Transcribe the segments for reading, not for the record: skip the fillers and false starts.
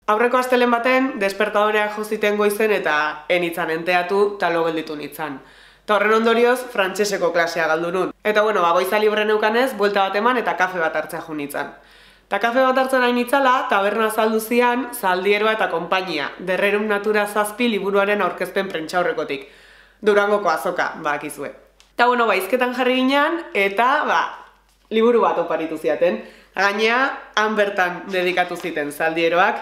Aurreko astelen baten, despertadoreak joziten goizen eta enitzan enteatu talo gelditu nitzan. Eta horren ondorioz, frantseseko klasea galdu nun. Eta bueno, goiza libre neukanez, buelta bat eman eta kafe bat hartzea jo nitzan. Eta kafe bat hartzen hain itzala, taberna azaldu zian, Zaldieroa eta konpainia, Derrerum Natura 7 liburuaren aurkezpen prentsaurrekotik. Durangoko azoka, bakizue. Eta bueno, izketan jarri ginean, eta liburu bat oparitu ziaten. Gainea, han bertan dedikatu ziten Zaldieroak,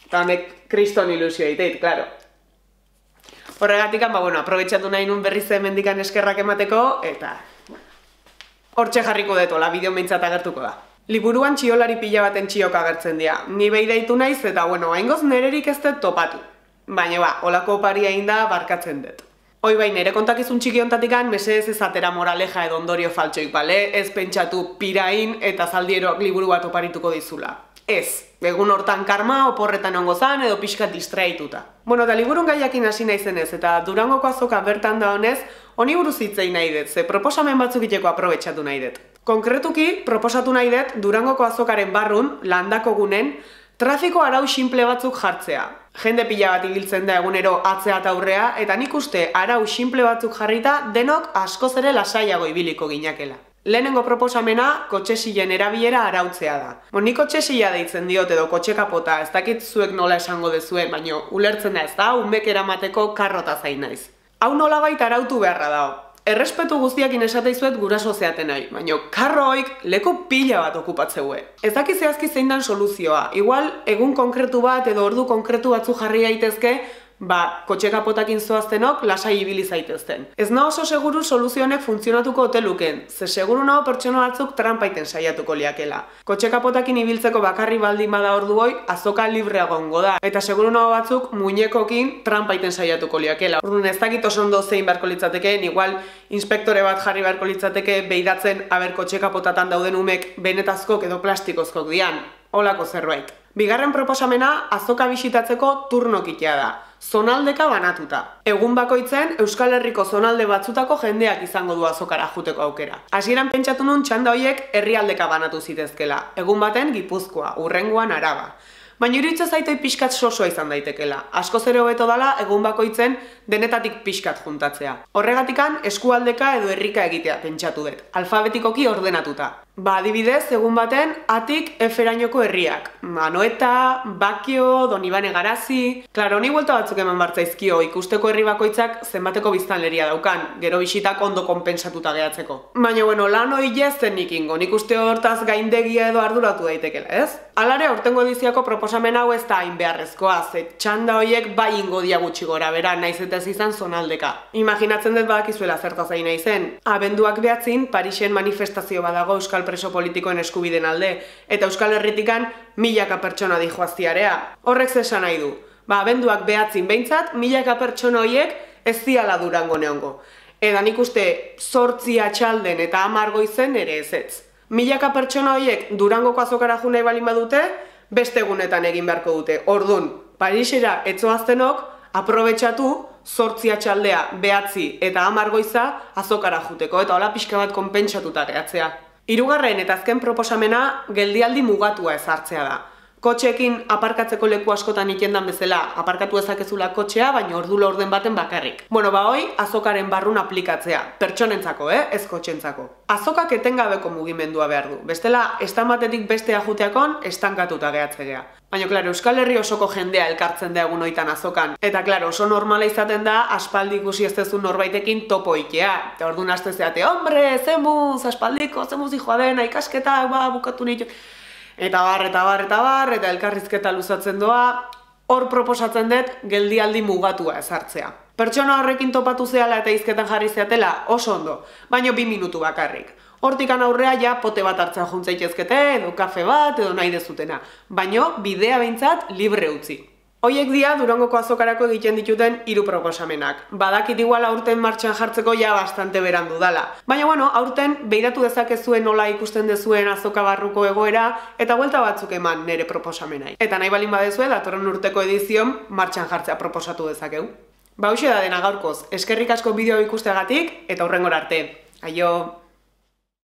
eta honek kriston ilusio egiteit, klaro. Horregatik, aprobetxatu nahi nun berriz hemendikan eskerrak emateko, eta hortxe jarriko detola, bideo meintzat agertuko da. Liburuan txiolari pila baten txiok agertzen dira. Ni behi deitu naiz eta, haingoz nererik ez dut topatu. Baina, holako opari egin da barkatzen dut. Hoi bai, nere kontakizun txiki ontatikan, mesedez ez atera moraleja edo ondorio faltsoik, bale? Ez pentsatu pirain eta Zaldieroak liburu bat oparituko dizula. Ez, egun hortan karma, oporretan ongo zan edo pixkat distraituta. Bueno, eta liburun gaiakin hasi naizenez eta Durangoko azoka bertan da honez, honi buruz hitzei nahi dut, ze proposamen batzuk iteko aprobetxatu nahi dut. Konkretuki, proposatu nahi dut Durangoko azokaren barrun, landako gunen, trafiko arau sinple batzuk jartzea. Jende pila bat ibiltzen da egunero atzea eta aurrea, eta nik uste arau sinple batzuk jarrita denok askoz ere lasaiago ibiliko ginakela. Lehenengo proposamena, kotxesilen erabilera arautzea da. Nik kotxesila deitzen diot edo kotxe kapota, ez dakit zuek nola esango dezuen, baina ulertzen da ez da, umek eramateko karrota zain naiz. Hau nolabait arautu beharra dago. Errespetu guztiakin esateizuet guraso zeaten nahi, baina karroik leku pila bat okupatzeue. Ez dakit zehazki zein dan soluzioa. Igual, egun konkretu bat edo ordu konkretu batzu jarri daitezke, kotxe kapotakin zoaztenok lasai ibili zaitezten. Ez nahi oso seguru soluzionek funtzionatuko ote luken, ze seguru nahi pertsona batzuk tranpaiten saiatuko liakela. Kotxe kapotakin ibiltzeko bakarri baldin bada ordu hoi, azoka libreago ongo da, eta seguru nahi batzuk muñekokin tranpaiten saiatuko liakela. Orduan ez dakit oso ondo zein beharko litzatekeen, igual inspektore bat jarri beharko litzateke behidatzen aber kotxe kapotatan dauden umek benetazkok edo plastikozkok dian, holako zerbait. Bigarren proposamena azoka bisitatzeko turnokitea da. Zonaldeka banatuta. Egun bakoitzen Euskal Herriko zonalde batzutako jendeak izango du azokara juteko aukera. Hasieran pentsatu nun txanda hoiek herrialdeka banatu zitezkela. Egun baten Gipuzkoa, hurrengoan Araba. Baina iruditzen zaitoi pixkat sosoa izan daitekela. Askoz ere hobeto dala egun bakoitzen denetatik pixkat juntatzea. Horregatikan eskualdeka edo herrika egitea pentsatu dut. Alfabetikoki ordenatuta. Adibidez, egun baten Atik Eferainoko herriak. Anoeta, Bakio, Donibane Garazi... Klaro, honi buelta batzuk eman bartzaizkio, ikusteko herri bakoitzak zenbateko biztanleria daukan, gero bisitak ondo konpensatuta gehatzeko. Baina, lan hori zen ikingo, nik uste hortaz gaindegia edo arduratu daitekela, ez? Alare, aurtengo ediziako proposamen hau ez da hain beharrezkoa, ze txanda horiek bai ingo dia gutxi gora bera, naiz eta ez izan zonaldeka. Imaginatzen dut badakizuela zertaz ari naizen. Abenduak 9 Parisen manifestazio badago Euskal preso politikoen eskubiden alde, eta Euskal Herritikan milaka pertsona dijoaztiarea. Horrek zesan nahi du. Abenduak 9 behintzat, milaka pertsona horiek ez ziala Durango neongo. Eta nik uste 8 atxalden eta 10 goizen ere ez. Milaka pertsona horiek Durangoko azokara jo nahi balin badute, beste egunetan egin beharko dute. Ordun, Parisera etzoaztenok, aprobetxatu 8 atxaldea 9 eta 10 goiza azokara juteko, eta hola pixka bat konpentsatuta gehatzea. Hirugarren eta azken proposamena geldialdi mugatua ezartzea da. Kotxeekin aparkatzeko leku askotan ikendan bezala, aparkatu ezakezula kotxea, baina ordu laurden baten bakarrik. Hoi, azokaren barrun aplikatzea, pertsonentzako, ez kotxentzako. Azokak etengabeko mugimendua behar du, bestela, estan batetik bestea juteakon, estankatuta gehatzegea. Baina, klaro, Euskal Herri osoko jendea elkartzen da egun hoitan azokan. Eta, klaro, oso normala izaten da, aspaldi ikusi ez dezun norbaitekin topo ikea. Eta orduan haste zeate, hombre, zemuz, aspaldiko, zemuz dijoa dena, ikasketak, bukatu nitu. Eta eta elkarrizketa luzatzen doa, hor proposatzen dut geldialdi mugatua ezartzea. Pertsona horrekin topatu zehala eta hizketan jarri zeatela oso ondo, baino 2 minutu bakarrik. Hortikan aurrea ja pote bat hartzea juntzaitezkete, edo kafe bat, edo nahi dezutena. Baino bidea behintzat libre utzi. Hoiek dira Durangoko azokarako egiten dituten 3 proposamenak. Badakit igual aurten martxan jartzeko ja bastante berandu dala. Baina aurten behiratu dezakezuen nola ikusten dezuen azoka barruko egoera eta buelta batzuk eman nere proposamenai. Eta nahi balin badezue datorren urteko edizion martxan jartzea proposatu dezakegu. Hoxe da dena gaurkoz, eskerrik asko bideo ikusteagatik eta hurrengora arte. Aio!